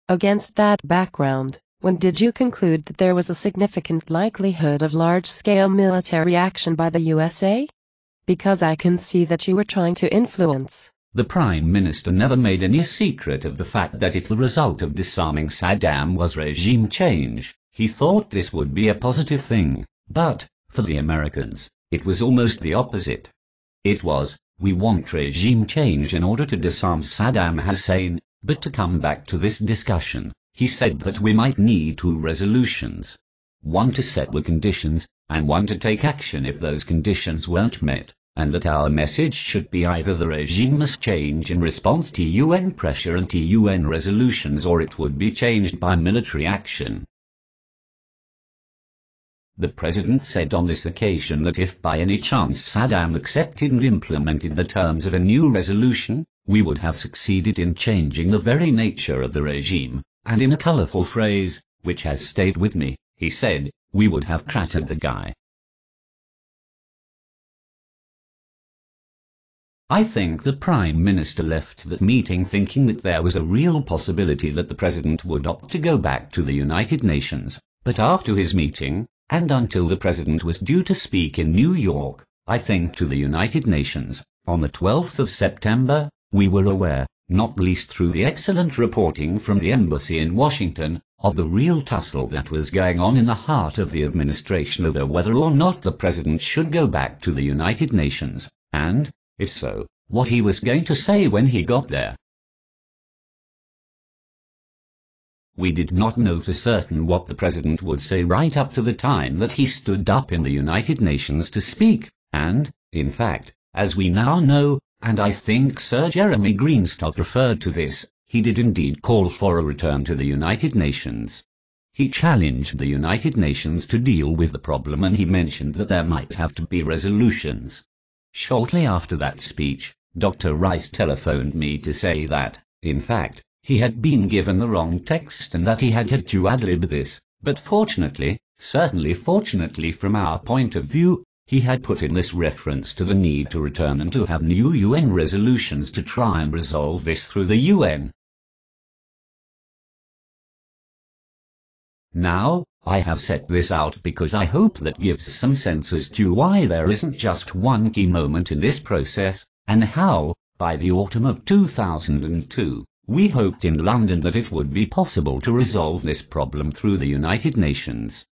Against that background, when did you conclude that there was a significant likelihood of large-scale military action by the USA? Because I can see that you were trying to influence. The Prime Minister never made any secret of the fact that if the result of disarming Saddam was regime change, he thought this would be a positive thing. But, for the Americans, it was almost the opposite. It was, we want regime change in order to disarm Saddam Hussein. But to come back to this discussion, he said that we might need two resolutions. One to set the conditions, and one to take action if those conditions weren't met, and that our message should be either the regime must change in response to UN pressure and to UN resolutions, or it would be changed by military action. The President said on this occasion that if by any chance Saddam accepted and implemented the terms of a new resolution, we would have succeeded in changing the very nature of the regime, and in a colourful phrase, which has stayed with me, he said, we would have crattered the guy. I think the Prime Minister left that meeting thinking that there was a real possibility that the President would opt to go back to the United Nations, but after his meeting, and until the President was due to speak in New York, I think to the United Nations, on the 12th of September, we were aware, not least through the excellent reporting from the embassy in Washington, of the real tussle that was going on in the heart of the administration over whether or not the President should go back to the United Nations, and, if so, what he was going to say when he got there. We did not know for certain what the President would say right up to the time that he stood up in the United Nations to speak, and, in fact, as we now know, and I think Sir Jeremy Greenstock referred to this, he did indeed call for a return to the United Nations. He challenged the United Nations to deal with the problem, and he mentioned that there might have to be resolutions. Shortly after that speech, Dr. Rice telephoned me to say that, in fact, he had been given the wrong text and that he had to ad-lib this, but fortunately, certainly fortunately from our point of view, he had put in this reference to the need to return and to have new UN resolutions to try and resolve this through the UN. Now, I have set this out because I hope that gives some sense as to why there isn't just one key moment in this process, and how, by the autumn of 2002, we hoped in London that it would be possible to resolve this problem through the United Nations.